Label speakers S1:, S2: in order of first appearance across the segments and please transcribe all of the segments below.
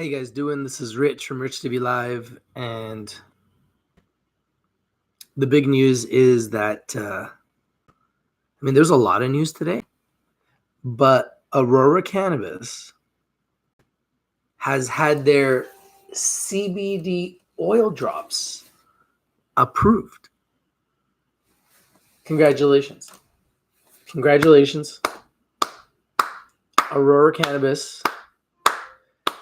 S1: How you guys doing? This is Rich from Rich TV Live, and the big news is that there's a lot of news today, but Aurora Cannabis has had their CBD oil drops approved. Congratulations. Aurora Cannabis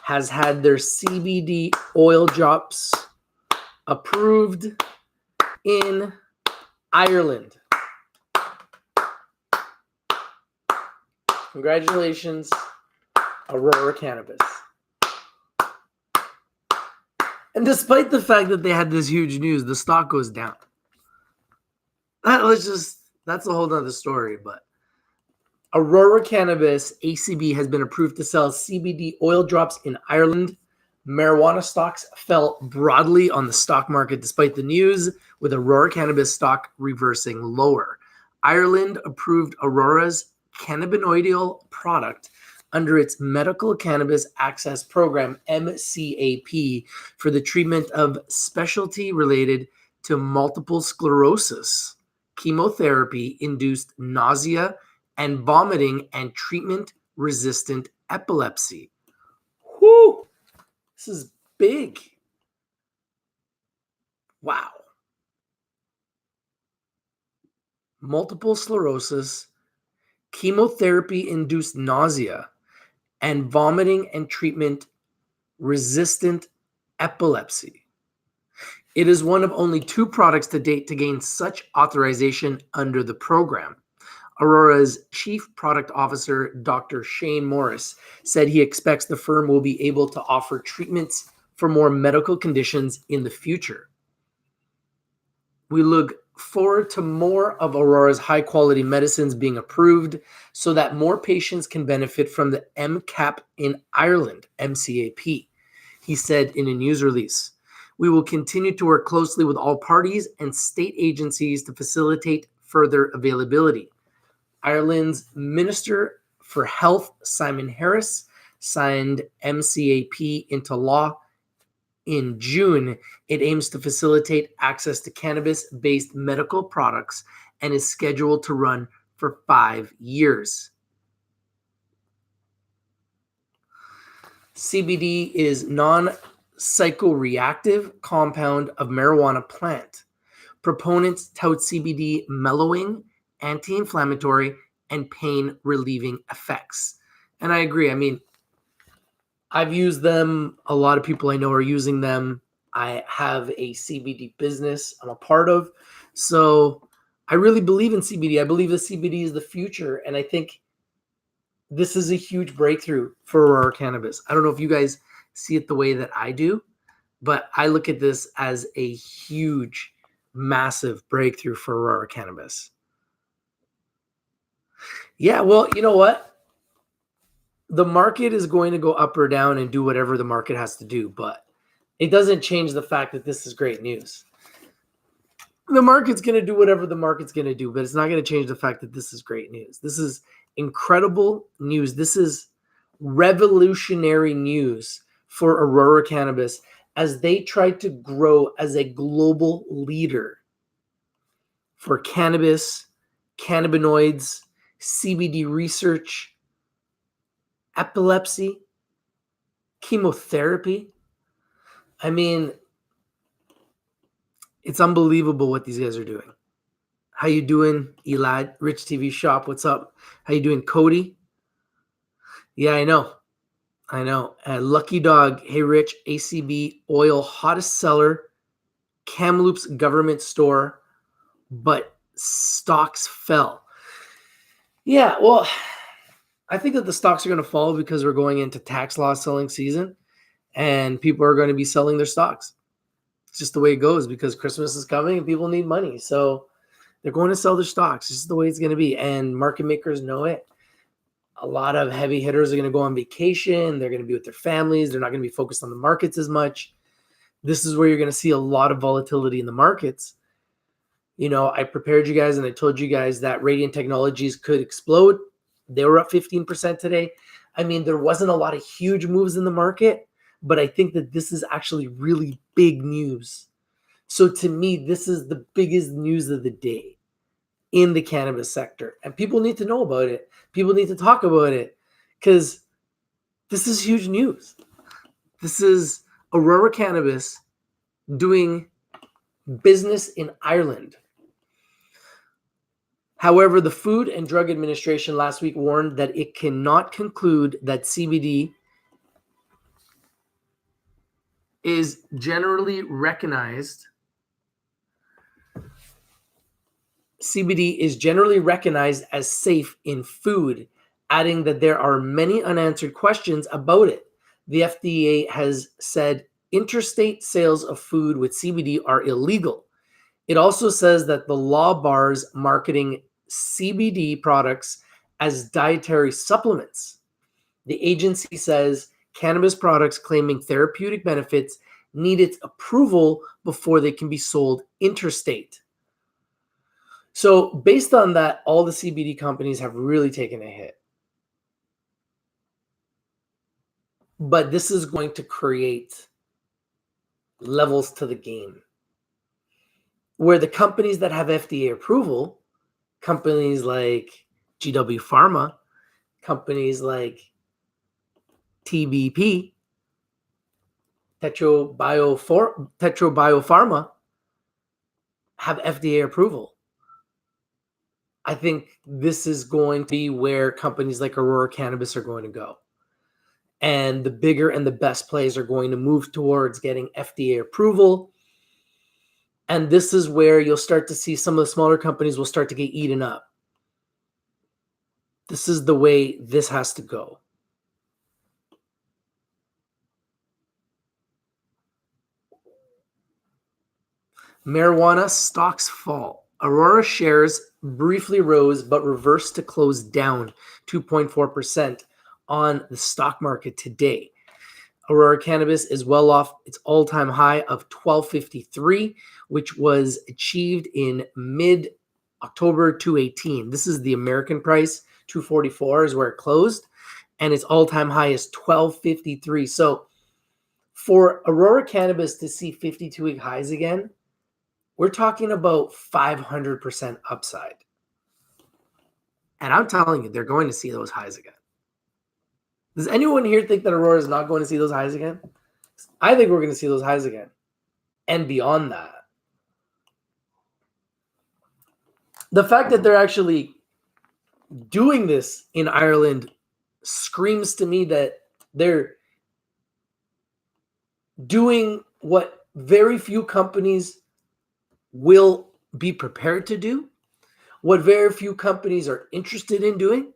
S1: has had their CBD oil drops approved in Ireland. Congratulations, Aurora Cannabis. And despite the fact that they had this huge news, the stock goes down. That's a whole other story, but Aurora Cannabis ACB has been approved to sell CBD oil drops in Ireland. Marijuana stocks fell broadly on the stock market despite the news, with Aurora Cannabis stock reversing lower. Ireland approved Aurora's cannabinoidal product under its Medical Cannabis Access Program, MCAP, for the treatment of specialty related to multiple sclerosis, chemotherapy-induced nausea and vomiting, and treatment-resistant epilepsy. Whoo! This is big. Wow. Multiple sclerosis, chemotherapy-induced nausea, and vomiting and treatment-resistant epilepsy. It is one of only 2 products to date to gain such authorization under the program. Aurora's Chief Product Officer, Dr. Shane Morris, said he expects the firm will be able to offer treatments for more medical conditions in the future. We look forward to more of Aurora's high-quality medicines being approved so that more patients can benefit from the MCAP in Ireland, MCAP, he said in a news release. We will continue to work closely with all parties and state agencies to facilitate further availability. Ireland's Minister for Health, Simon Harris, signed MCAP into law in June. It aims to facilitate access to cannabis-based medical products and is scheduled to run for 5 years. CBD is non-psychoreactive compound of marijuana plant. Proponents tout CBD mellowing, anti-inflammatory, and pain-relieving effects. And I agree. I've used them. A lot of people I know are using them. I have a CBD business I'm a part of. So I really believe in CBD. I believe that CBD is the future. And I think this is a huge breakthrough for Aurora Cannabis. I don't know if you guys see it the way that I do, but I look at this as a huge, massive breakthrough for Aurora Cannabis. Yeah, well, you know what? The market is going to go up or down and do whatever the market has to do, but it doesn't change the fact that this is great news. The market's going to do whatever the market's going to do, but it's not going to change the fact that this is great news. This is incredible news. This is revolutionary news for Aurora Cannabis as they try to grow as a global leader for cannabis, cannabinoids, CBD research, epilepsy, chemotherapy. It's unbelievable what these guys are doing. How you doing, Elad? Rich TV Shop, what's up? How you doing, Cody? Yeah, I know. Lucky Dog, hey, Rich, ACB oil, hottest seller, Kamloops government store, but stocks fell. Yeah, well, I think that the stocks are going to fall because we're going into tax loss selling season and people are going to be selling their stocks. It's just the way it goes because Christmas is coming and people need money. So they're going to sell their stocks. This is the way it's going to be. And market makers know it. A lot of heavy hitters are going to go on vacation. They're going to be with their families. They're not going to be focused on the markets as much. This is where you're going to see a lot of volatility in the markets. You know, I prepared you guys and I told you guys that Radiant Technologies could explode. They were up 15% today. I mean, there wasn't a lot of huge moves in the market, but I think that this is actually really big news. So to me, this is the biggest news of the day in the cannabis sector. And people need to know about it. People need to talk about it because this is huge news. This is Aurora Cannabis doing business in Ireland. However, the Food and Drug Administration last week warned that it cannot conclude that CBD is generally recognized as safe in food, adding that there are many unanswered questions about it. The FDA has said interstate sales of food with CBD are illegal. It also says that the law bars marketing CBD products as dietary supplements. The agency says cannabis products claiming therapeutic benefits need its approval before they can be sold interstate. So based on that, all the CBD companies have really taken a hit. But this is going to create levels to the game where the companies that have FDA approval, companies like GW Pharma, companies like TBP, Tetro Biopharma, have FDA approval. I think this is going to be where companies like Aurora Cannabis are going to go. And the bigger and the best plays are going to move towards getting FDA approval. And this is where you'll start to see some of the smaller companies will start to get eaten up. This is the way this has to go. Marijuana stocks fall. Aurora shares briefly rose but reversed to close down 2.4% on the stock market today. Aurora Cannabis is well off its all-time high of $12.53, which was achieved in mid-October 2018. This is the American price. $2.44 is where it closed, and its all-time high is $12.53. So for Aurora Cannabis to see 52-week highs again, we're talking about 500% upside. And I'm telling you, they're going to see those highs again. Does anyone here think that Aurora is not going to see those highs again? I think we're going to see those highs again. And beyond that. The fact that they're actually doing this in Ireland screams to me that they're doing what very few companies will be prepared to do, what very few companies are interested in doing,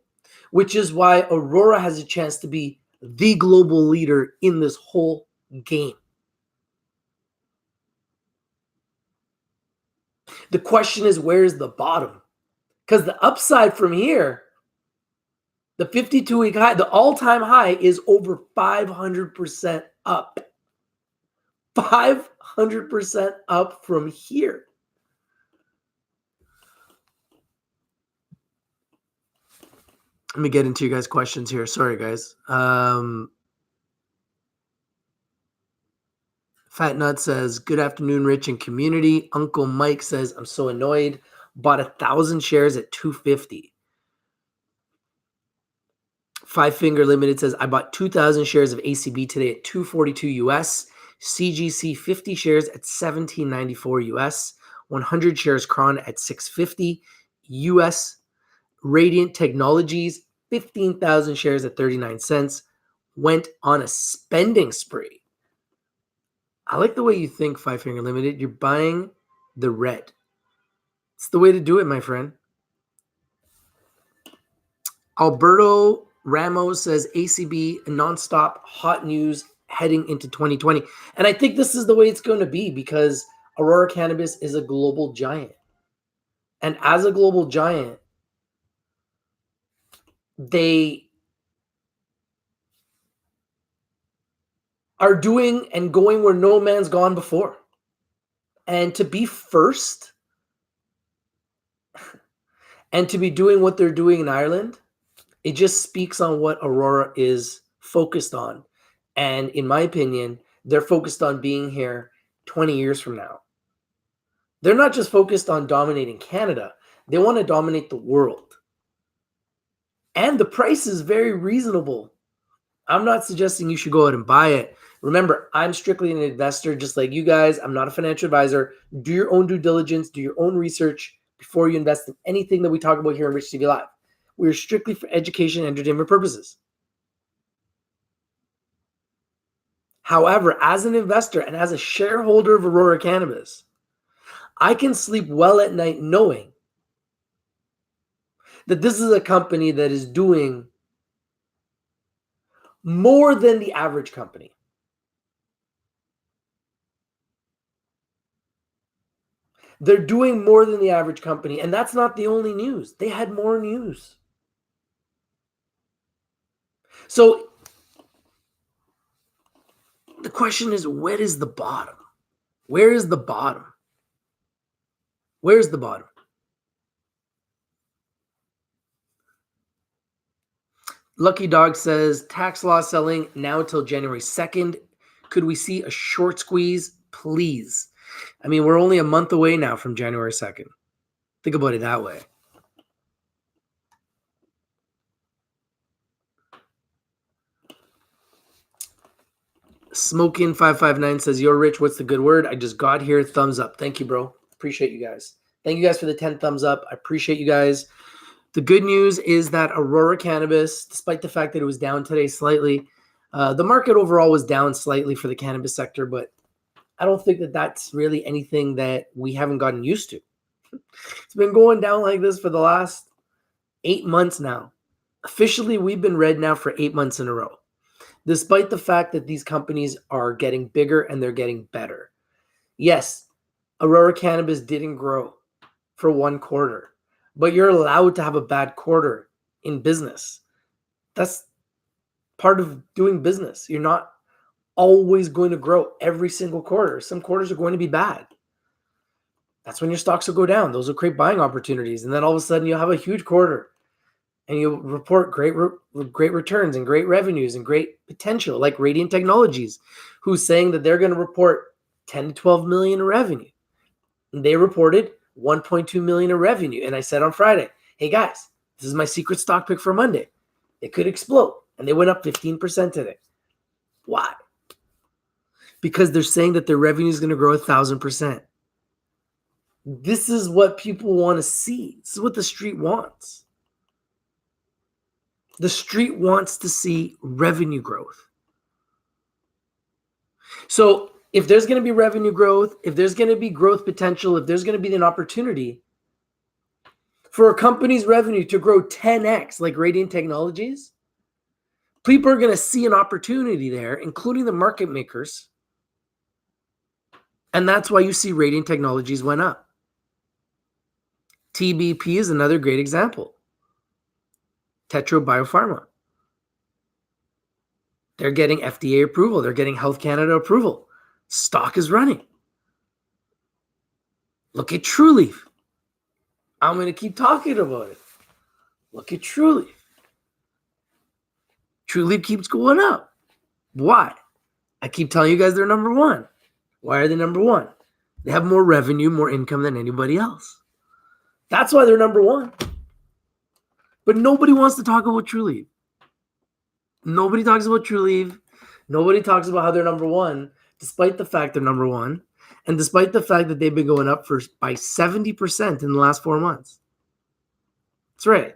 S1: which is why Aurora has a chance to be the global leader in this whole game. The question is, where's the bottom? Because the upside from here, the 52-week high, the all-time high is over 500% up. 500% up from here. Let me get into you guys' questions here. Sorry, guys. Fat Nut says, good afternoon, Rich and community. Uncle Mike says, I'm so annoyed. Bought 1,000 shares at $2.50. Five Finger Limited says, I bought 2,000 shares of ACB today at $2.42 US. CGC 50 shares at $17.94 US. 100 shares Cron at $6.50 US. Radiant Technologies, 15,000 shares at 39 cents. Went on a spending spree. I like the way you think, Five Finger Limited. You're buying the red. It's the way to do it, my friend. Alberto Ramos says ACB nonstop hot news heading into 2020. And I think this is the way it's going to be because Aurora Cannabis is a global giant. And as a global giant, they are doing and going where no man's gone before. And to be first and to be doing what they're doing in Ireland, it just speaks on what Aurora is focused on. And in my opinion, they're focused on being here 20 years from now. They're not just focused on dominating Canada, they want to dominate the world. And the price is very reasonable. I'm not suggesting you should go out and buy it. Remember, I'm strictly an investor, just like you guys. I'm not a financial advisor. Do your own due diligence, do your own research before you invest in anything that we talk about here on Rich TV Live. We're strictly for education and entertainment purposes. However, as an investor and as a shareholder of Aurora Cannabis, I can sleep well at night knowing that this is a company that is doing more than the average company. They're doing more than the average company, and that's not the only news. They had more news. So the question is, where is the bottom? Where is the bottom? Where's the bottom? Lucky Dog says, tax law selling now till January 2nd. Could we see a short squeeze, please? I mean, we're only a month away now from January 2nd. Think about it that way. Smokin559 says, yo, Rich, what's the good word? I just got here. Thumbs up. Thank you, bro. Appreciate you guys. Thank you guys for the 10 thumbs up. I appreciate you guys. The good news is that Aurora Cannabis, despite the fact that it was down today slightly, the market overall was down slightly for the cannabis sector, but I don't think that that's really anything that we haven't gotten used to. It's been going down like this for the last 8 months now. Officially, we've been red now for 8 months in a row, despite the fact that these companies are getting bigger and they're getting better. Yes, Aurora Cannabis didn't grow for one quarter, but you're allowed to have a bad quarter in business. That's part of doing business. You're not always going to grow every single quarter. Some quarters are going to be bad. That's when your stocks will go down. Those will create buying opportunities. And then all of a sudden you'll have a huge quarter and you'll report great returns and great revenues and great potential, like Radiant Technologies, who's saying that they're going to report 10 to 12 million in revenue. And they reported 1.2 million in revenue. And I said on Friday, hey guys, this is my secret stock pick for Monday. It could explode. And they went up 15% today. Why? Because they're saying that their revenue is going to grow 1,000%. This is what people want to see. This is what the street wants. The street wants to see revenue growth. So if there's going to be revenue growth, if there's going to be growth potential, if there's going to be an opportunity for a company's revenue to grow 10x like Radiant Technologies, people are going to see an opportunity there, including the market makers. And that's why you see Radiant Technologies went up. TBP is another great example. Tetro Biopharma. They're getting FDA approval. They're getting Health Canada approval. Stock is running. Look at TrueLeaf. I'm going to keep talking about it. Look at TrueLeaf. TrueLeaf keeps going up. Why? I keep telling you guys they're number one. Why are they number one? They have more revenue, more income than anybody else. That's why they're number one. But nobody wants to talk about TrueLeaf. Nobody talks about TrueLeaf. Nobody talks about how they're number one, despite the fact they're number one, and despite the fact that they've been going up by 70% in the last 4 months. That's right.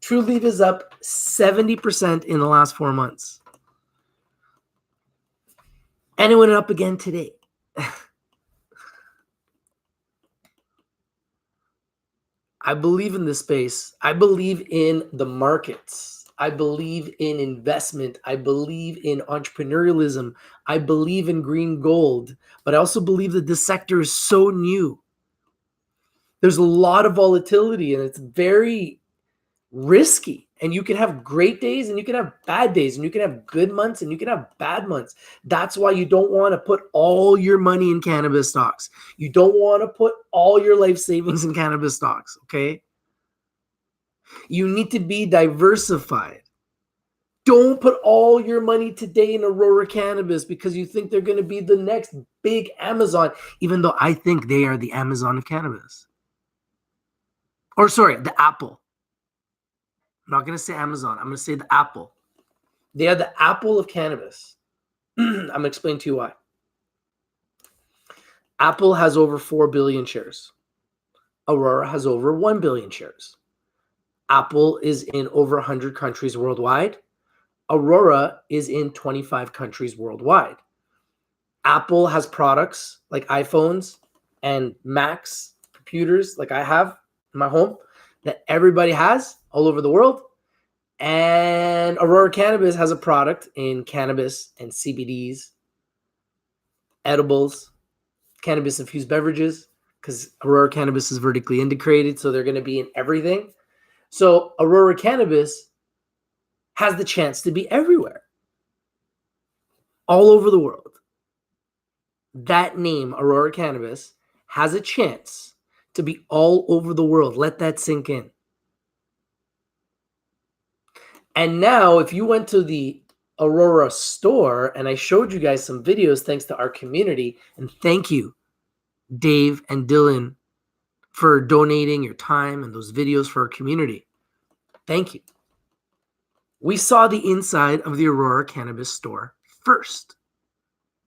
S1: TrueLeaf is up 70% in the last 4 months. And it went up again today. I believe in this space. I believe in the markets. I believe in investment. I believe in entrepreneurialism. I believe in green gold. But I also believe that this sector is so new. There's a lot of volatility and it's very risky. And you can have great days and you can have bad days and you can have good months and you can have bad months. That's why you don't want to put all your money in cannabis stocks. You don't want to put all your life savings in cannabis stocks, okay? You need to be diversified. Don't put all your money today in Aurora Cannabis because you think they're going to be the next big Amazon, even though I think they are the Amazon of cannabis. Or sorry, the Apple. I'm not going to say Amazon. I'm going to say the Apple. They are the Apple of cannabis. I'm going to explain to you why. Apple has over 4 billion shares. Aurora has over 1 billion shares. Apple is in over 100 countries worldwide. Aurora is in 25 countries worldwide. Apple has products like iPhones and Macs, computers like I have in my home that everybody has all over the world. And Aurora Cannabis has a product in cannabis and CBDs, edibles, cannabis-infused beverages, because Aurora Cannabis is vertically integrated, so they're going to be in everything. So Aurora Cannabis has the chance to be everywhere, all over the world. That name, Aurora Cannabis, has a chance to be all over the world. Let that sink in. And now, if you went to the Aurora store, and I showed you guys some videos thanks to our community, and thank you, Dave and Dylan, for donating your time and those videos for our community. Thank you. We saw the inside of the Aurora Cannabis store first,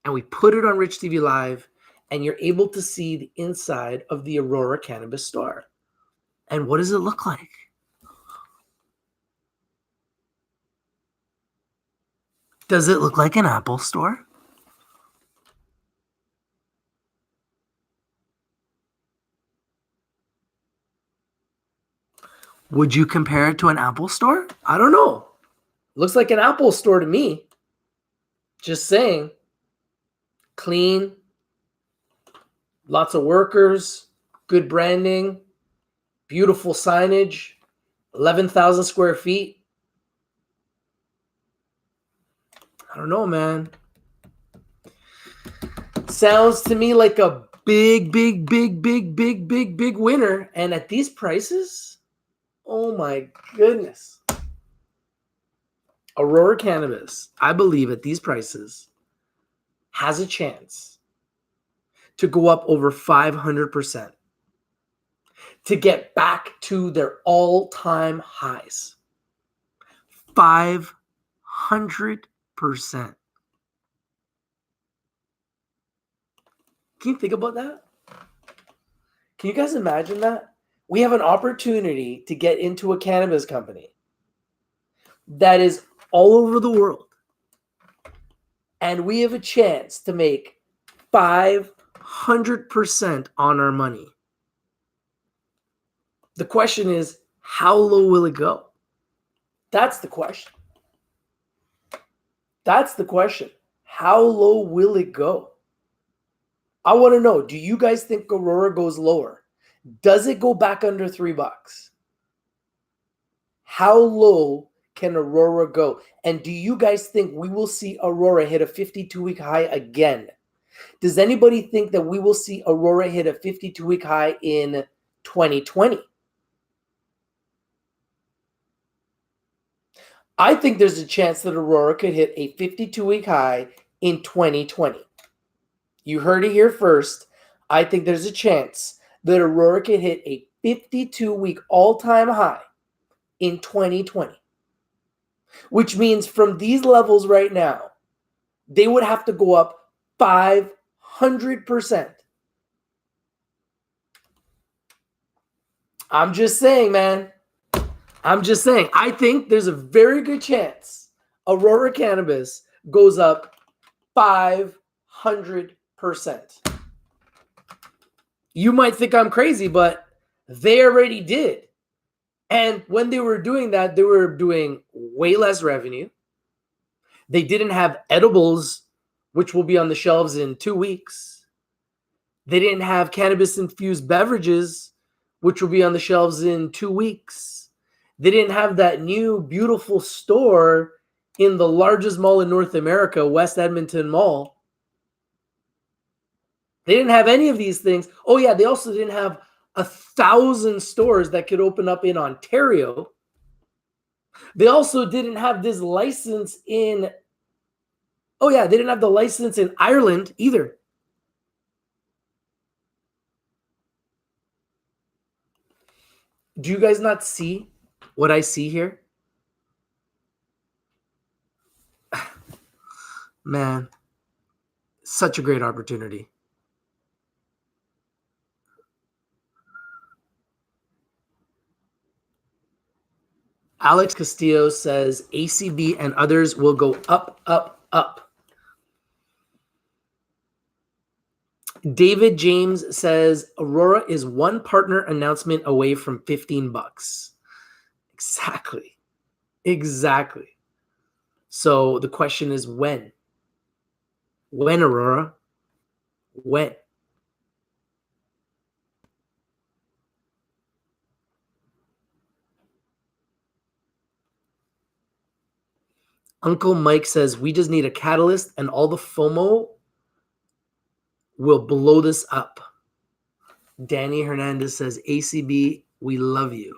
S1: and we put it on Rich TV Live, and you're able to see the inside of the Aurora Cannabis store. And what does it look like? Does it look like an Apple store? Would you compare it to an Apple store? I don't know. Looks like an Apple store to me. Just saying. Clean. Lots of workers. Good branding. Beautiful signage. 11,000 square feet. I don't know, man. Sounds to me like a big winner. And at these prices, oh my goodness. Aurora Cannabis, I believe at these prices, has a chance to go up over 500%. To get back to their all-time highs. 500%. Can you think about that? Can you guys imagine that? We have an opportunity to get into a cannabis company that is all over the world. And we have a chance to make 500% on our money. The question is, how low will it go? That's the question. That's the question. How low will it go? I want to know, do you guys think Aurora goes lower? Does it go back under $3? How low can Aurora go? And do you guys think we will see Aurora hit a 52-week high again? Does anybody think that we will see Aurora hit a 52-week high in 2020? I think there's a chance that Aurora could hit a 52-week high in 2020. You heard it here first. I think there's a chance that Aurora could hit a 52-week all-time high in 2020. Which means from these levels right now, they would have to go up 500%. I'm just saying, man. I'm just saying. I think there's a very good chance Aurora Cannabis goes up 500%. You might think I'm crazy, but they already did. And when they were doing that, they were doing way less revenue. They didn't have edibles, which will be on the shelves in 2 weeks. They didn't have cannabis-infused beverages, which will be on the shelves in 2 weeks. They didn't have that new, beautiful store in the largest mall in North America, West Edmonton Mall. They didn't have any of these things. Oh, yeah, they also didn't have 1,000 stores that could open up in Ontario. They also didn't have this license in, oh yeah, they didn't have the license in Ireland either. Do you guys not see what I see here? Man, such a great opportunity. Alex Castillo says ACB and others will go up, up, up. David James says Aurora is one partner announcement away from $15. Exactly. Exactly. So the question is when? When, Aurora? When? Uncle Mike says we just need a catalyst and all the FOMO will blow this up. Danny Hernandez says ACB, we love you.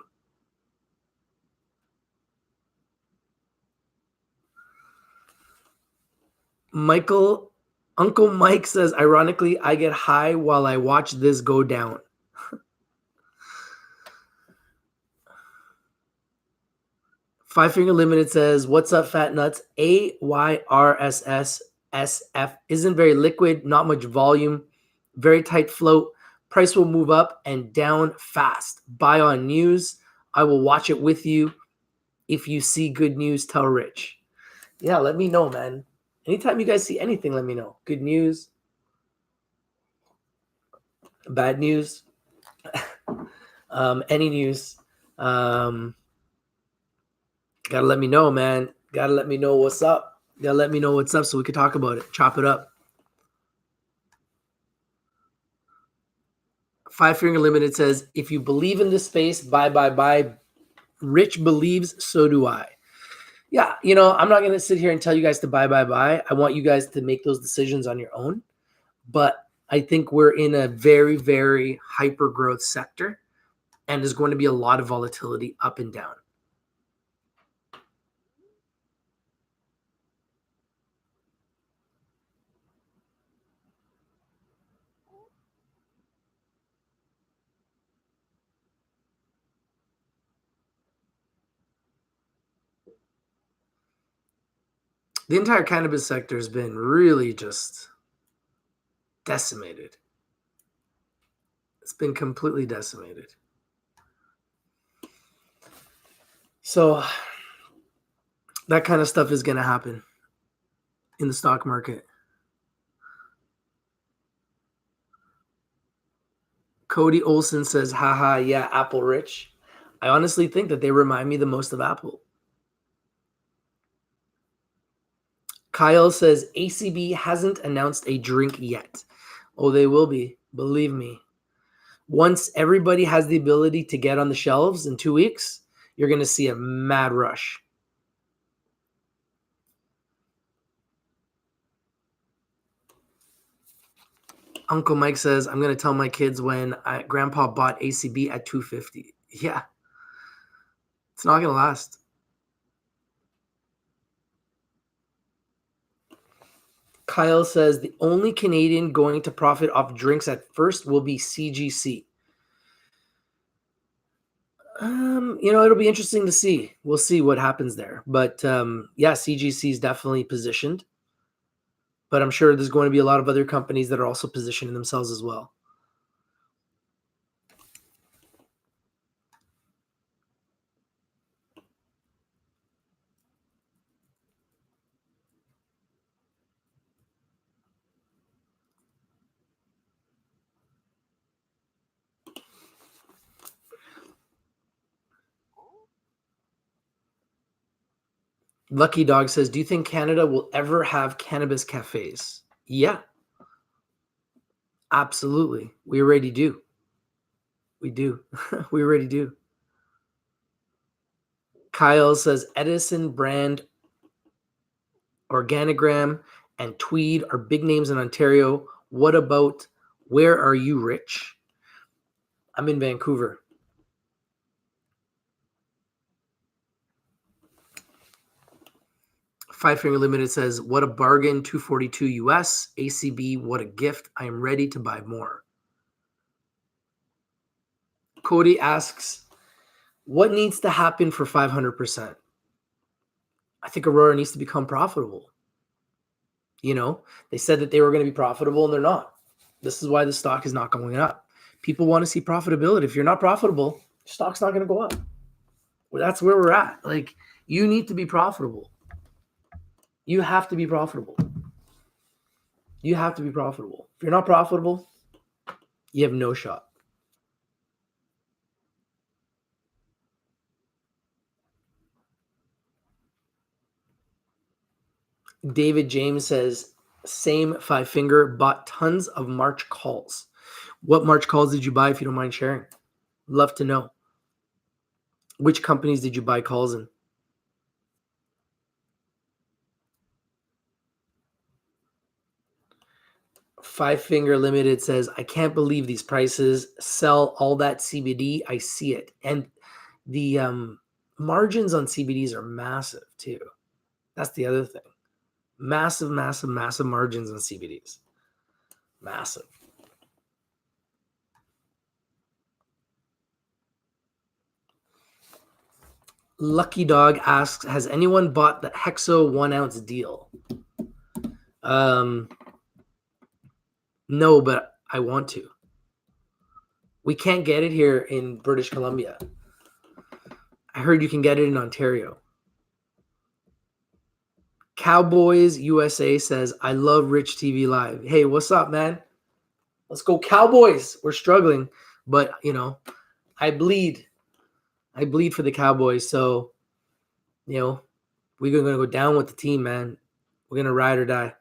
S1: Uncle Mike says, ironically, I get high while I watch this go down. Five Finger Limited says, what's up, fat nuts? AYRSSSF isn't very liquid, not much volume, very tight float. Price will move up and down fast. Buy on news. I will watch it with you. If you see good news, tell Rich. Yeah, let me know, man. Anytime you guys see anything, let me know. Good news, bad news, any news. Gotta let me know, man. Gotta let me know what's up. Gotta let me know what's up so we can talk about it. Chop it up. Five Finger Limited says, if you believe in this space, buy. Rich believes, so do I. Yeah, I'm not going to sit here and tell you guys to buy. I want you guys to make those decisions on your own. But I think we're in a very, very hyper growth sector, and there's going to be a lot of volatility up and down. The entire cannabis sector has been really just decimated. It's been completely decimated. So that kind of stuff is going to happen in the stock market. Cody Olson says, haha, yeah, Apple Rich. I honestly think that they remind me the most of Apple. Kyle says ACB hasn't announced a drink yet. Oh, they will be. Believe me. Once everybody has the ability to get on the shelves in 2 weeks, you're going to see a mad rush. Uncle Mike says, I'm going to tell my kids when Grandpa bought ACB at $2.50. Yeah. It's not going to last. Kyle says the only Canadian going to profit off drinks at first will be CGC. It'll be interesting to see. We'll see what happens there. But yeah, CGC is definitely positioned. But I'm sure there's going to be a lot of other companies that are also positioning themselves as well. Lucky Dog says, do you think Canada will ever have cannabis cafes? Yeah, absolutely. We already do. We do. We already do. Kyle says, Edison brand, Organigram, and Tweed are big names in Ontario. What about, where are you, Rich? I'm in Vancouver. Five Finger Limited says, what a bargain, 242 US. ACB, what a gift. I am ready to buy more. Cody asks, what needs to happen for 500%? I think Aurora needs to become profitable. They said that they were going to be profitable and they're not. This is why the stock is not going up. People want to see profitability. If you're not profitable, stock's not going to go up. Well, that's where we're at. Like, you need to be profitable. You have to be profitable. You have to be profitable. If you're not profitable, you have no shot. David James says, same Five Finger, bought tons of March calls. What March calls did you buy, if you don't mind sharing? Love to know. Which companies did you buy calls in? Five Finger Limited says, I can't believe these prices. Sell all that CBD. I see it. And the margins on CBDs are massive too. That's the other thing. Massive, massive, massive margins on CBDs. Massive. Lucky Dog asks, has anyone bought the Hexo 1 ounce deal? No, but I want to. We can't get it here in British Columbia. I heard you can get it in Ontario. Cowboys USA says, I love Rich TV Live. Hey, what's up, man? Let's go Cowboys. We're struggling, but, I bleed. I bleed for the Cowboys. So, we're going to go down with the team, man. We're going to ride or die.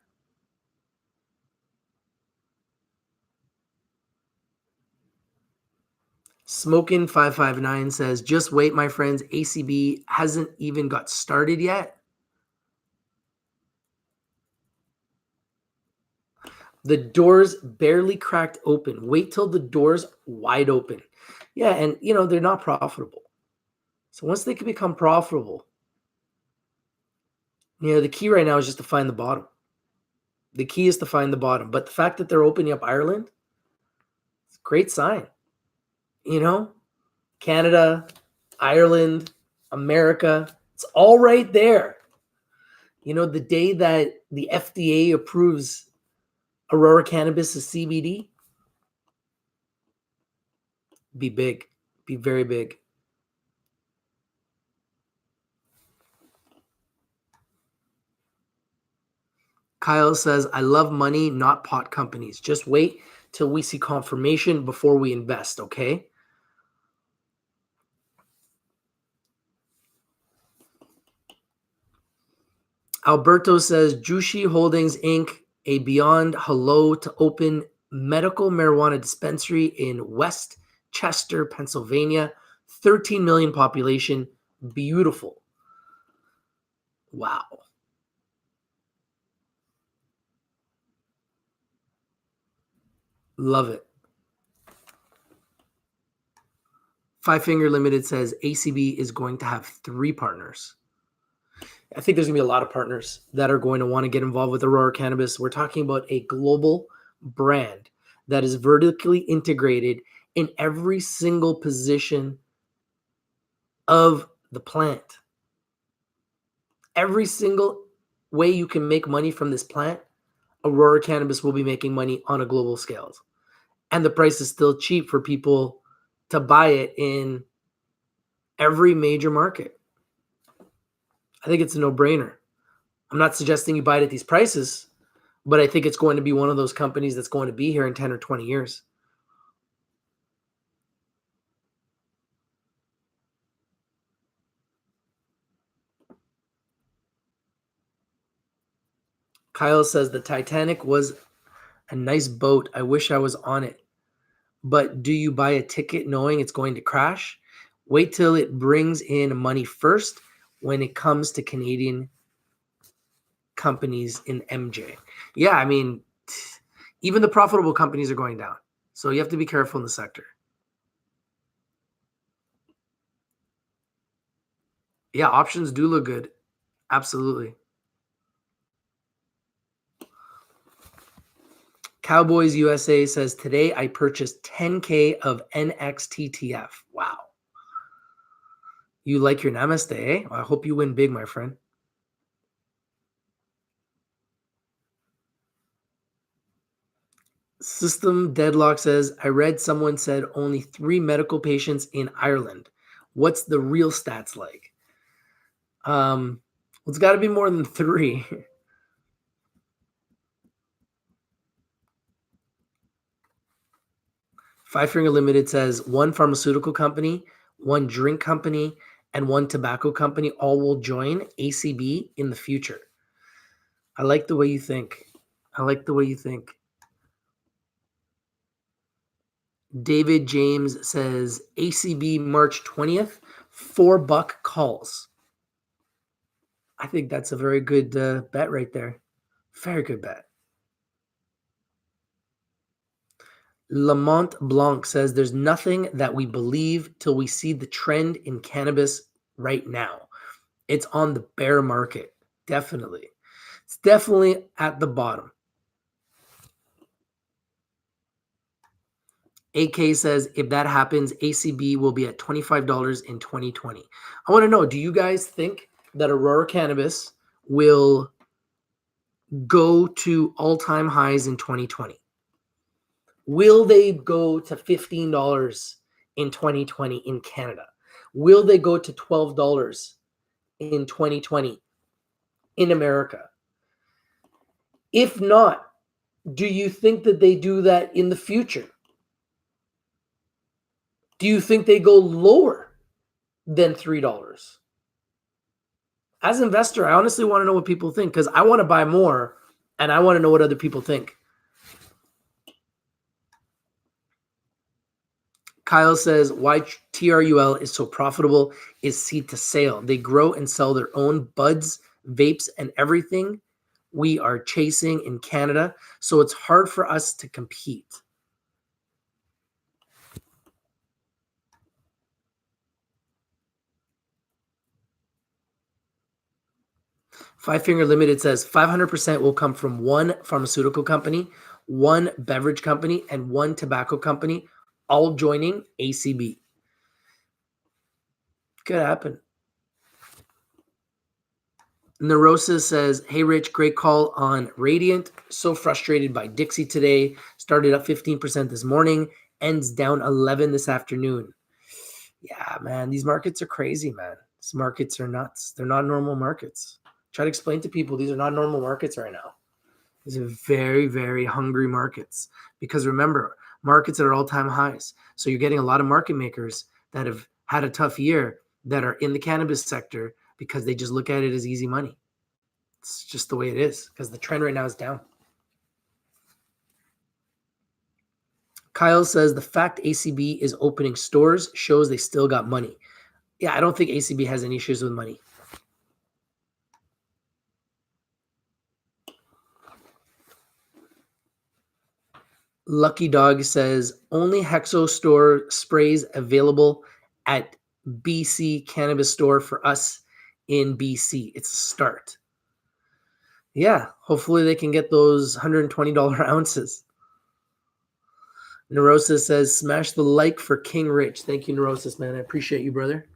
S1: Smokin' 559 says, just wait, my friends. ACB hasn't even got started yet. The doors barely cracked open. Wait till the doors wide open. Yeah, and, they're not profitable. So once they can become profitable, the key right now is just to find the bottom. The key is to find the bottom. But the fact that they're opening up Ireland, it's a great sign. Canada, Ireland, America, it's all right there. The day that the FDA approves Aurora Cannabis as CBD, be big, be very big. Kyle says, I love money, not pot companies. Just wait till we see confirmation before we invest, okay? Alberto says, Jushi Holdings Inc., a Beyond Hello to open medical marijuana dispensary in West Chester, Pennsylvania. 13 million population. Beautiful. Wow. Love it. Five Finger Limited says ACB is going to have 3 partners. I think there's going to be a lot of partners that are going to want to get involved with Aurora Cannabis. We're talking about a global brand that is vertically integrated in every single position of the plant. Every single way you can make money from this plant, Aurora Cannabis will be making money on a global scale. And the price is still cheap for people to buy it in every major market. I think it's a no-brainer. I'm not suggesting you buy it at these prices, but I think it's going to be one of those companies that's going to be here in 10 or 20 years. Kyle says the Titanic was a nice boat. I wish I was on it. But do you buy a ticket knowing it's going to crash? Wait till it brings in money first when it comes to Canadian companies in MJ. Yeah, I mean, even the profitable companies are going down. So you have to be careful in the sector. Yeah, options do look good. Absolutely. Cowboys USA says, today I purchased 10K of NXTTF. Wow. You like your namaste, eh? I hope you win big, my friend. System Deadlock says, I read someone said only 3 medical patients in Ireland. What's the real stats like? It's got to be more than 3. Five Finger Limited says 1 pharmaceutical company, 1 drink company, and 1 tobacco company all will join ACB in the future. I like the way you think. David James says ACB March 20th, $4 calls. I think that's a very good bet right there. Very good bet. Lamont Blanc says there's nothing that we believe till we see the trend in cannabis right now. It's on the bear market. Definitely. It's definitely at the bottom. AK says if that happens, ACB will be at $25 in 2020. I want to know, do you guys think that Aurora Cannabis will go to all-time highs in 2020? Will they go to $15 in 2020 in Canada? Will they go to $12 in 2020 in America? If not, do you think that they do that in the future? Do you think they go lower than $3? As an investor, I honestly want to know what people think because I want to buy more and I want to know what other people think. Kyle says why TRUL is so profitable is seed to sale. They grow and sell their own buds, vapes, and everything we are chasing in Canada. So it's hard for us to compete. Five Finger Limited says 500% will come from 1 pharmaceutical company, 1 beverage company, and 1 tobacco company, all joining ACB. Could happen. Neurosis says, hey, Rich, great call on Radiant. So frustrated by Dixie today. Started up 15% this morning, ends down 11 this afternoon. Yeah, man, these markets are crazy, man. These markets are nuts. They're not normal markets. Try to explain to people these are not normal markets right now. These are very, very hungry markets. Because remember, markets are at all-time highs. So you're getting a lot of market makers that have had a tough year that are in the cannabis sector because they just look at it as easy money. It's just the way it is because the trend right now is down. Kyle says the fact ACB is opening stores shows they still got money. Yeah, I don't think ACB has any issues with money. Lucky Dog says only Hexo store sprays available at BC Cannabis Store for us in BC. It's a start. Yeah, hopefully they can get those $120 ounces. Neurosis says smash the like for King Rich. Thank you, Neurosis, man. I appreciate you, brother.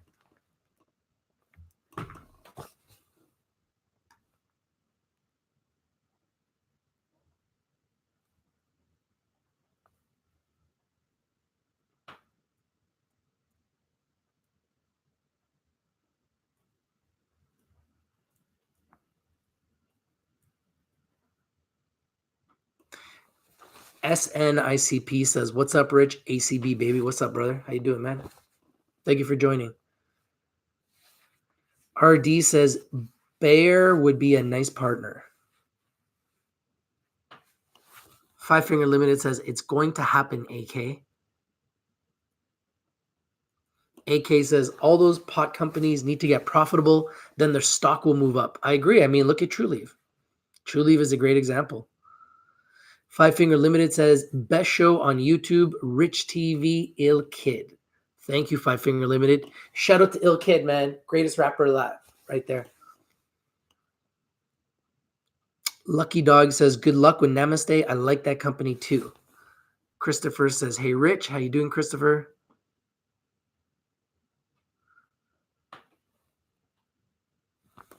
S1: SNICP says, what's up, Rich? ACB, baby. What's up, brother? How you doing, man? Thank you for joining. RD says, Bayer would be a nice partner. Five Finger Limited says, it's going to happen, AK. AK says, all those pot companies need to get profitable, then their stock will move up. I agree. I mean, look at TrueLeaf. TrueLeaf is a great example. Five Finger Limited says, best show on YouTube, Rich TV, Ill Kid. Thank you, Five Finger Limited. Shout out to Ill Kid, man. Greatest rapper alive, right there. Lucky Dog says, good luck with Namaste. I like that company too. Christopher says, hey, Rich. How you doing, Christopher?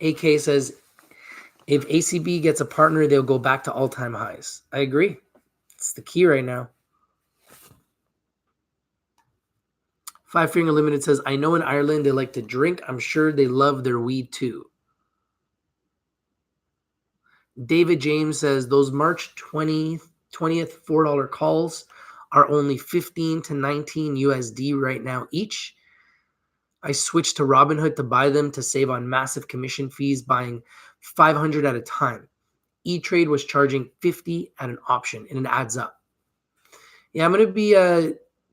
S1: AK says, if ACB gets a partner, they'll go back to all-time highs. I agree. It's the key right now. Five Finger Limited says, I know in Ireland they like to drink. I'm sure they love their weed too. David James says, those March 20th $4 calls are only 15 to 19 USD right now each. I switched to Robinhood to buy them to save on massive commission fees, buying 500 at a time. E-Trade was charging 50 at an option, and it adds up. Yeah, I'm going to be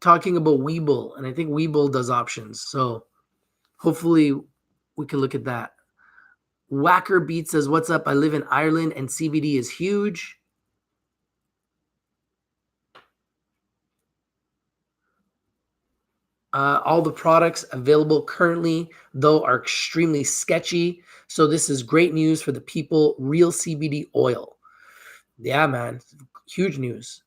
S1: talking about Webull, and I think Webull does options. So hopefully we can look at that. Whacker Beat says, what's up? I live in Ireland, and CBD is huge. All the products available currently, though, are extremely sketchy. So this is great news for the people. Real CBD oil. Yeah, man. Huge news.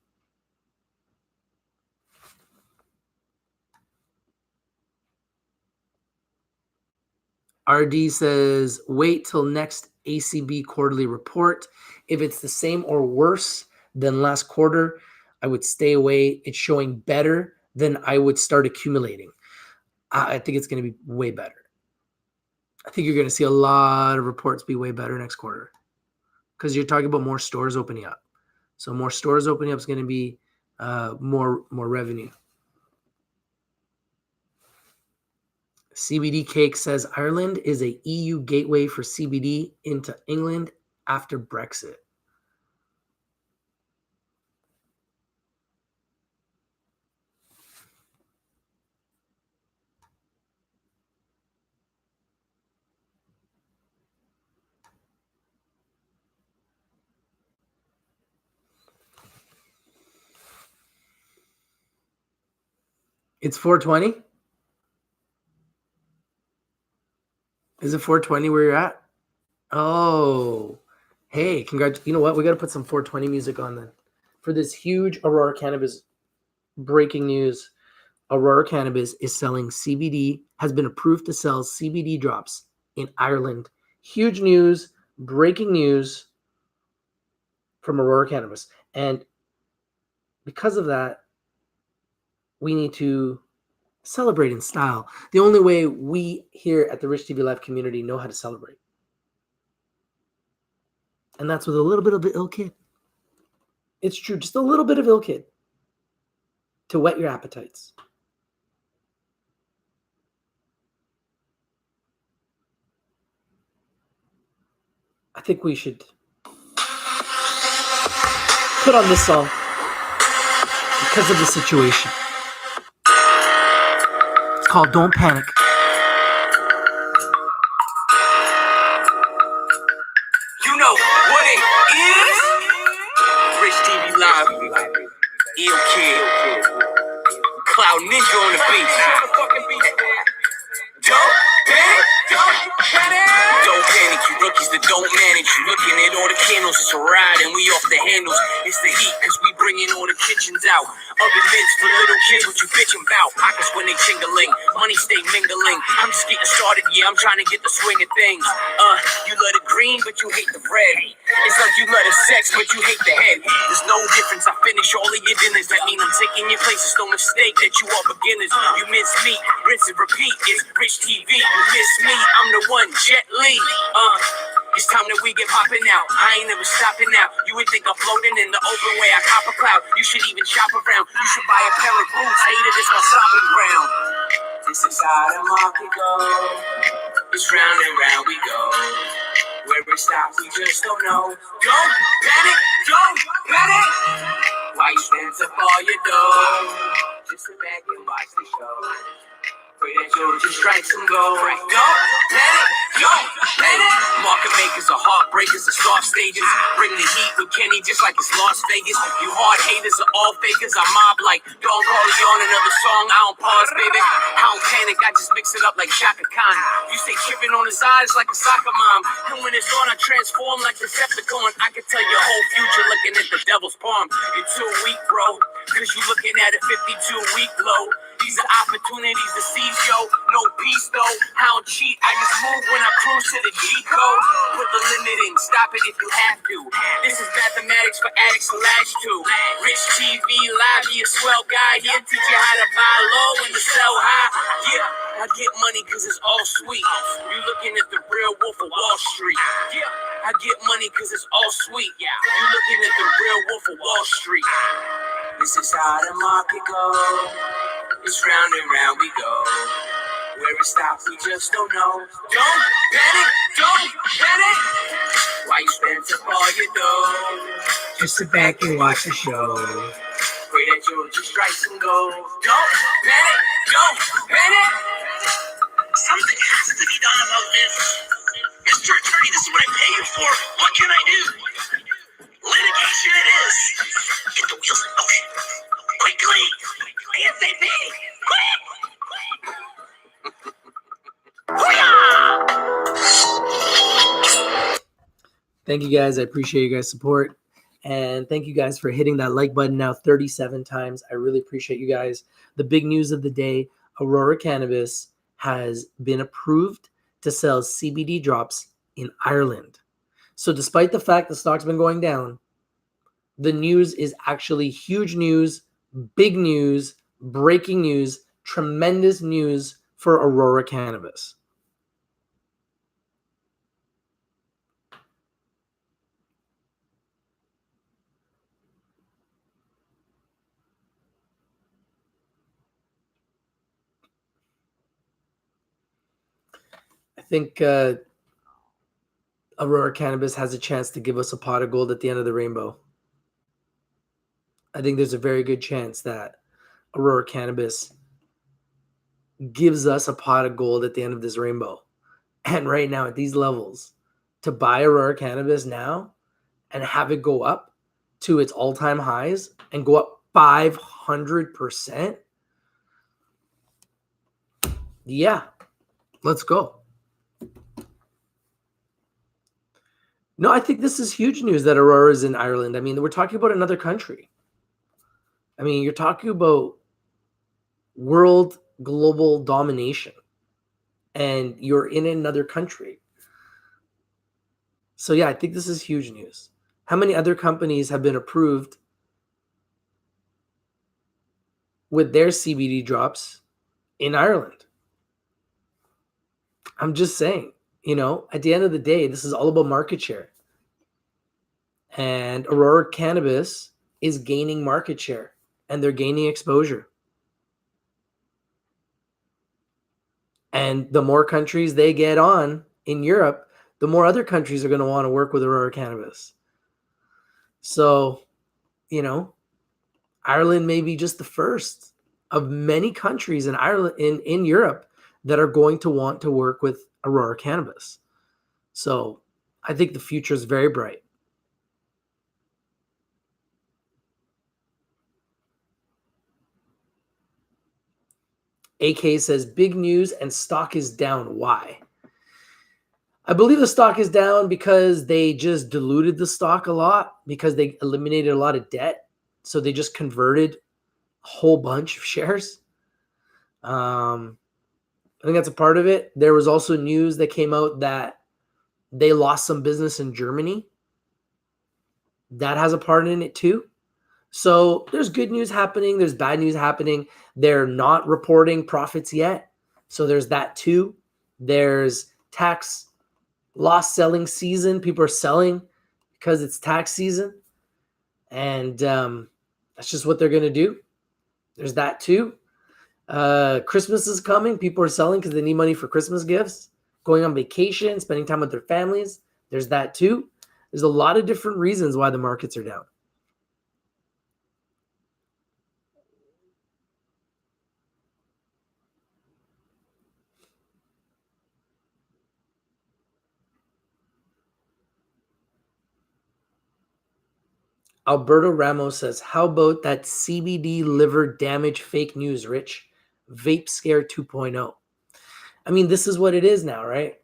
S1: RD says, wait till next ACB quarterly report. If it's the same or worse than last quarter, I would stay away. It's showing better, then I would start accumulating. I think it's going to be way better. I think you're going to see a lot of reports be way better next quarter because you're talking about more stores opening up. So more stores opening up is going to be more revenue. CBD Cake says Ireland is a EU gateway for CBD into England after Brexit. It's 420? Is it 420 where you're at? Oh, hey, congrats. You know what? We got to put some 420 music on then. For this huge Aurora Cannabis breaking news, Aurora Cannabis is selling CBD, has been approved to sell CBD drops in Ireland. Huge news, breaking news from Aurora Cannabis. And because of that, we need to celebrate in style. The only way we here at the Rich TV Live community know how to celebrate. And that's with a little bit of the ill kid. It's true, just a little bit of ill kid to whet your appetites. I think we should put on this song because of the situation. It's called Don't Panic.
S2: You know what it is? Rich TV Live, Ill Kid, Cloud Ninja on the beat. Don't panic, don't panic, you rookies that don't manage. You looking at all the candles, it's a ride and we off the handles. It's the heat, cause we bringing all the kitchens out. Oven mitts for little kids, what you bitching about? Pockets when they tingling, money stay mingling. I'm just getting started, yeah, I'm trying to get the swing of things. You love the green, but you hate the red. It's like you love the sex, but you hate the head. There's no difference, I finish all of your dinners. That mean I'm taking your place, it's no mistake that you are beginners. You miss me, rinse and repeat, it's Rich TV. You miss me, I'm the one, Jet Li. It's time that we get popping out. I ain't never stopping now. You would think I'm floating in the open way I cop a cloud. You should even shop around. You should buy a pair of boots. Hated, it's my stomping ground. This is how the market goes. It's round and round we go. Where it stops, we just don't know. Don't panic, don't panic. Why you spend up all your dough? Just sit back and watch the show. Pray that you'll just strike some gold. Don't panic, don't panic. Market makers are heartbreak. breakers and soft stages. Bring the heat with Kenny just like it's Las Vegas. You hard haters are all fakers. I mob like Don Corleone, another song. I don't pause, baby. I don't panic. I just mix it up like Shaka Khan. You say tripping on his eyes like a soccer mom. And when it's on, I transform like Decepticon. I can tell your whole future looking at the devil's palm. You're too weak, bro. Cause you looking at a 52-week low. These are opportunities to seize, yo. No peace, though. I don't cheat. I just move when I cruise to the G code. Put the limit in. Stop it if you have to. This is mathematics for addicts to latch to. Rich TV Live, be a swell guy. He'll teach you how to buy low and to sell high. Yeah, I get money cause it's all sweet. You looking at the real wolf of Wall Street. Yeah, I get money cause it's all sweet. You looking at the real wolf of Wall Street. This is how the market goes. It's round and round we go. Where it stops, we just don't know. Don't panic, don't panic. Why you spend up all your dough?
S1: Just sit back and watch the show.
S2: Pray that you'll just strikes and go. Don't panic, don't panic. Something has to be done about this. Mr. Attorney, this is what I pay you for. What can I do? Litigation it is. Get the wheels in motion. Quickly. ASAP. Quick.
S1: Thank you guys. I appreciate you guys' support. And thank you guys for hitting that like button now 37 times. I really appreciate you guys. The big news of the day, Aurora Cannabis has been approved to sell CBD drops in Ireland. So despite the fact the stock's been going down, the news is actually huge news, big news, breaking news, tremendous news for Aurora Cannabis. I think Aurora Cannabis has a chance to give us a pot of gold at the end of the rainbow. I think there's a very good chance that Aurora Cannabis gives us a pot of gold at the end of this rainbow. And right now at these levels, to buy Aurora Cannabis now and have it go up to its all-time highs and go up 500%, yeah, let's go. No, I think this is huge news that Aurora is in Ireland. I mean, we're talking about another country. I mean, you're talking about world global domination, and you're in another country. So yeah, I think this is huge news. How many other companies have been approved with their CBD drops in Ireland? I'm just saying, at the end of the day, this is all about market share. And Aurora Cannabis is gaining market share, and they're gaining exposure. And the more countries they get on in Europe, the more other countries are going to want to work with Aurora Cannabis. So, Ireland may be just the first of many countries in Ireland, in Europe, that are going to want to work with Aurora Cannabis. So I think the future is very bright. AK says, big news and stock is down. Why? I believe the stock is down because they just diluted the stock a lot, because they eliminated a lot of debt. So they just converted a whole bunch of shares. I think that's a part of it. There was also news that came out that they lost some business in Germany. That has a part in it too. So there's good news happening. There's bad news happening. They're not reporting profits yet. So there's that too. There's tax loss selling season. People are selling because it's tax season. And that's just what they're going to do. There's that too. Christmas is coming. People are selling because they need money for Christmas gifts, going on vacation, spending time with their families. There's that too. There's a lot of different reasons why the markets are down. Alberto Ramos says, how about that CBD liver damage fake news, Rich? Vape scare 2.0. I mean, this is what it is now, right?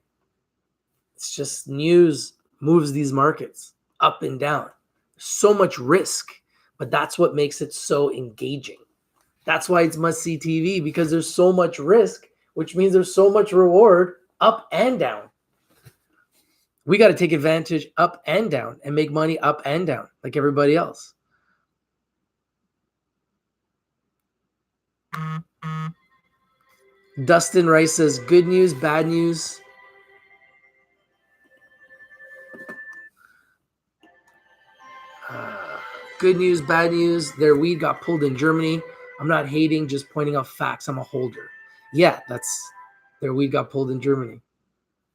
S1: It's just news moves these markets up and down. So much risk, but that's what makes it so engaging. That's why it's must-see TV, because there's so much risk, which means there's so much reward up and down. We got to take advantage up and down and make money up and down like everybody else. Dustin Rice says, good news, bad news. Good news, bad news. Their weed got pulled in Germany. I'm not hating, just pointing out facts. I'm a holder. Yeah, that's their weed got pulled in Germany.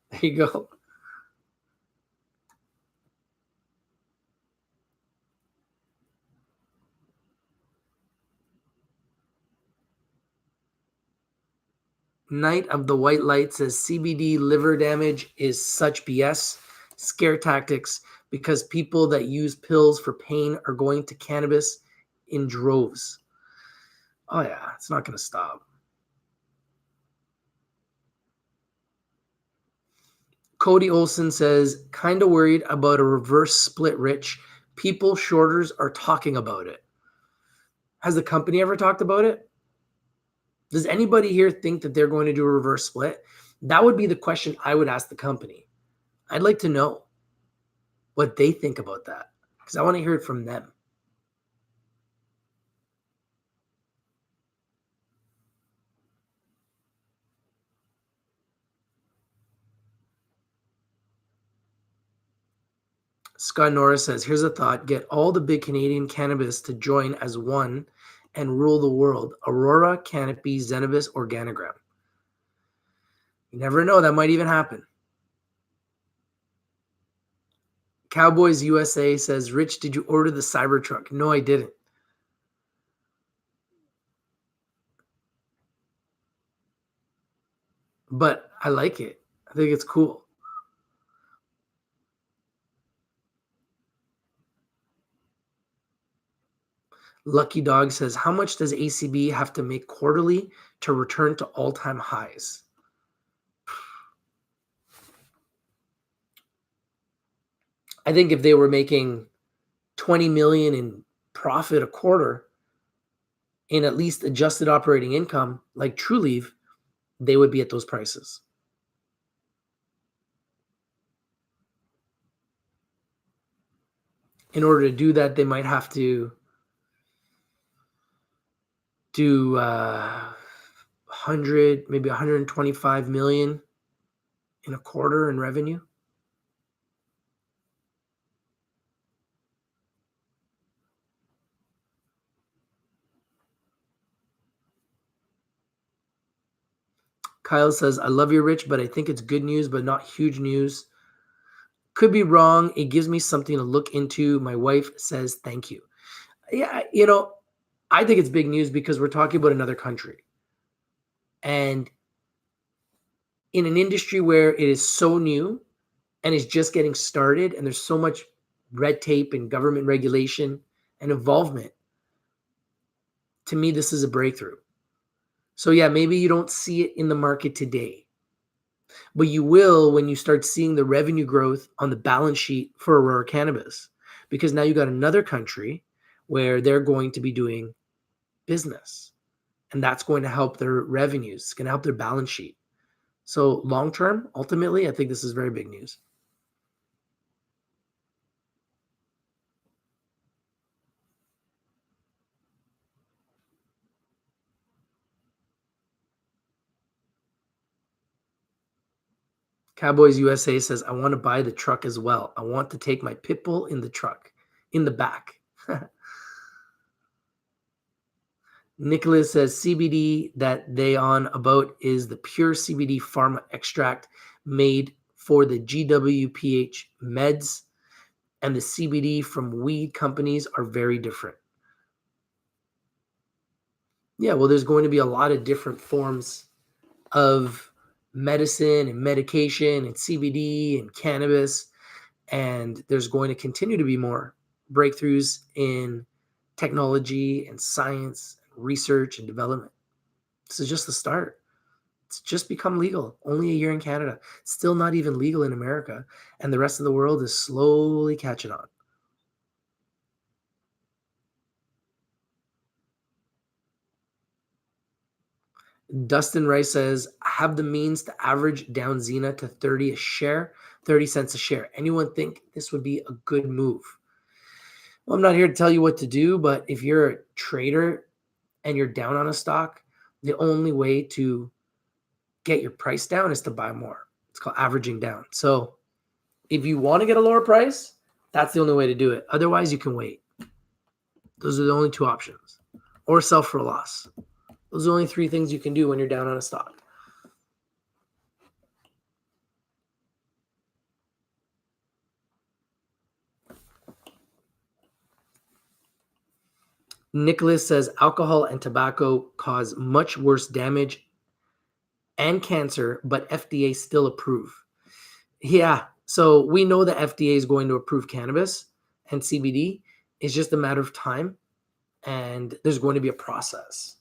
S1: There you go. Night of the White Light says CBD liver damage is such BS. Scare tactics, because people that use pills for pain are going to cannabis in droves. Oh yeah, it's not going to stop. Cody Olson says, kind of worried about a reverse split, Rich. People shorters are talking about it. Has the company ever talked about it? Does anybody here think that they're going to do a reverse split? That would be the question I would ask the company. I'd like to know what they think about that, because I want to hear it from them. Scott Norris says, here's a thought. Get all the big Canadian cannabis to join as one and rule the world. Aurora, Cannabis, Zenabis, Organogram. You never know. That might even happen. Cowboys USA says, Rich, did you order the Cybertruck? No, I didn't. But I like it. I think it's cool. Lucky Dog says, how much does ACB have to make quarterly to return to all-time highs? I think if they were making 20 million in profit a quarter in at least adjusted operating income, like Trulieve, they would be at those prices. In order to do that, they might have to do 100, maybe 125 million in a quarter in revenue. Kyle says, I love you, Rich, but I think it's good news, but not huge news. Could be wrong. It gives me something to look into. My wife says, thank you. Yeah, I think it's big news because we're talking about another country. And in an industry where it is so new and is just getting started, and there's so much red tape and government regulation and involvement, to me, this is a breakthrough. So yeah, maybe you don't see it in the market today, but you will when you start seeing the revenue growth on the balance sheet for Aurora Cannabis, because now you got another country where they're going to be doing business, and that's going to help their revenues. It's going to help their balance sheet. So long term, ultimately, I think this is very big news. Cowboys USA says, I want to buy the truck as well. I want to take my pit bull in the truck, in the back. Nicholas says, CBD that they on about is the pure CBD pharma extract made for the GWPH meds, and the CBD from weed companies are very different. Yeah, well, there's going to be a lot of different forms of medicine and medication and CBD and cannabis, and there's going to continue to be more breakthroughs in technology and science, research and development. This is just the start. It's just become legal. Only a year in Canada. Still not even legal in America. And the rest of the world is slowly catching on. Dustin Rice says, I have the means to average down Xena to 30 cents a share. Anyone think this would be a good move? Well, I'm not here to tell you what to do, but if you're a trader and you're down on a stock, the only way to get your price down is to buy more. It's called averaging down. So if you want to get a lower price, that's the only way to do it. Otherwise, you can wait. Those are the only two options. Or sell for a loss. Those are the only three things you can do when you're down on a stock. Nicholas says alcohol and tobacco cause much worse damage and cancer, but FDA still approve. Yeah, so we know the FDA is going to approve cannabis and CBD. It's just a matter of time, and there's going to be a process.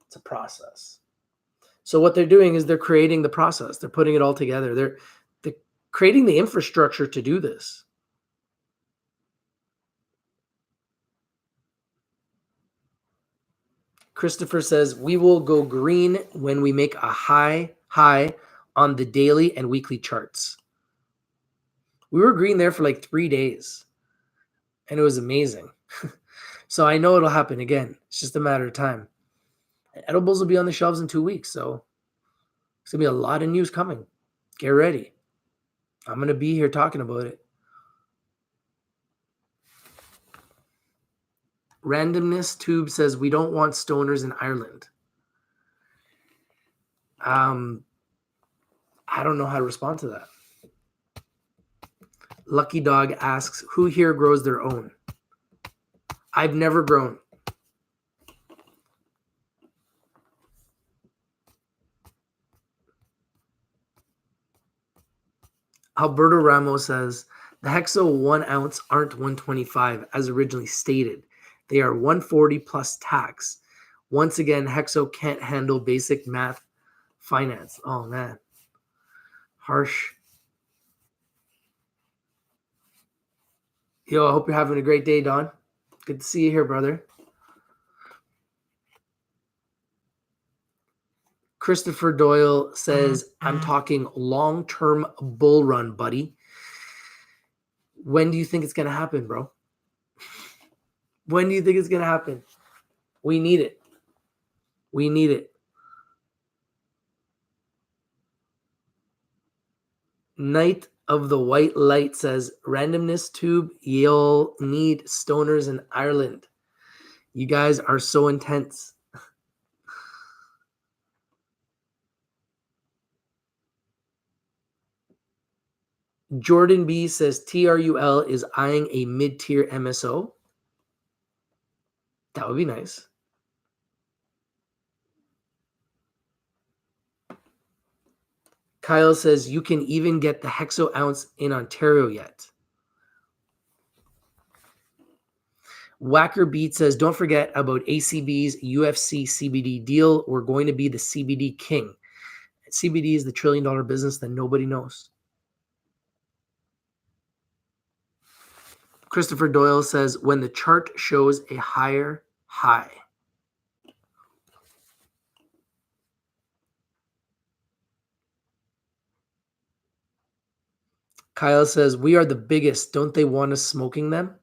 S1: It's a process. So what they're doing is they're creating the process. They're putting it all together. They're creating the infrastructure to do this. Christopher says, we will go green when we make a high on the daily and weekly charts. We were green there for like 3 days, and it was amazing. So I know it'll happen again. It's just a matter of time. Edibles will be on the shelves in 2 weeks, so there's going to be a lot of news coming. Get ready. I'm going to be here talking about it. Randomness Tube says, we don't want stoners in Ireland. I don't know how to respond to that. Lucky Dog asks, who here grows their own? I've never grown. Alberto Ramos says, the Hexo 1 ounce aren't 125 as originally stated. They are 140 plus tax. Once again, Hexo can't handle basic math finance. Oh, man. Harsh. Yo, I hope you're having a great day, Don. Good to see you here, brother. Christopher Doyle says, I'm talking long-term bull run, buddy. When do you think it's going to happen, bro? When do you think it's going to happen? We need it. We need it. Night of the White Light says, Randomness Tube, you'll need stoners in Ireland. You guys are so intense. Jordan B says, TRUL is eyeing a mid-tier MSO. That would be nice. Kyle says, you can even get the Hexo ounce in Ontario yet. Whacker Beat says, don't forget about ACB's UFC CBD deal. We're going to be the CBD king. CBD is the $1 trillion business that nobody knows. Christopher Doyle says, when the chart shows a higher high. Kyle says, we are the biggest. Don't they want us smoking them?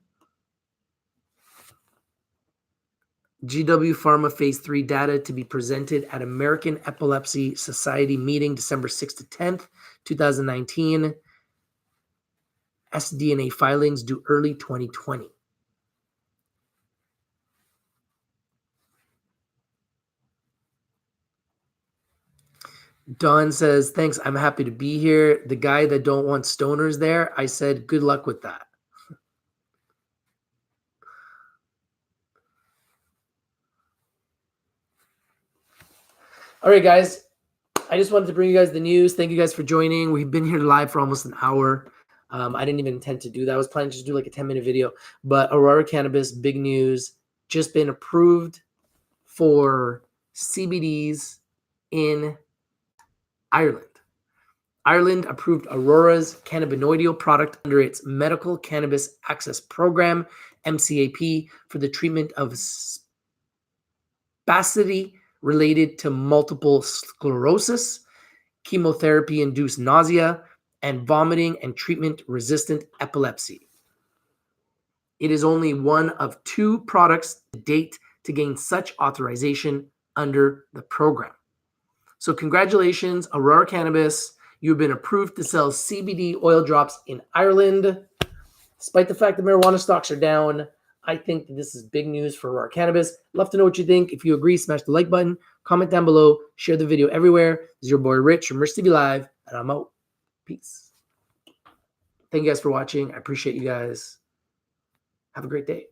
S1: GW Pharma Phase 3 data to be presented at American Epilepsy Society meeting December 6th to 10th, 2019. SDNA filings due early 2020. Don says, thanks, I'm happy to be here. The guy that don't want stoners there, I said, good luck with that. All right, guys. I just wanted to bring you guys the news. Thank you guys for joining. We've been here live for almost an hour. I didn't even intend to do that. I was planning to just do like a 10-minute video, but Aurora Cannabis, big news, just been approved for CBDs in Ireland. Ireland approved Aurora's cannabinoidal product under its Medical Cannabis Access Program, MCAP, for the treatment of spasticity related to multiple sclerosis, chemotherapy-induced nausea, and vomiting and treatment-resistant epilepsy. It is only one of 2 products to date to gain such authorization under the program. So congratulations, Aurora Cannabis. You've been approved to sell CBD oil drops in Ireland. Despite the fact that marijuana stocks are down, I think that this is big news for Aurora Cannabis. Love to know what you think. If you agree, smash the like button, comment down below, share the video everywhere. This is your boy Rich from Rich TV Live, and I'm out. Peace. Thank you guys for watching. I appreciate you guys. Have a great day.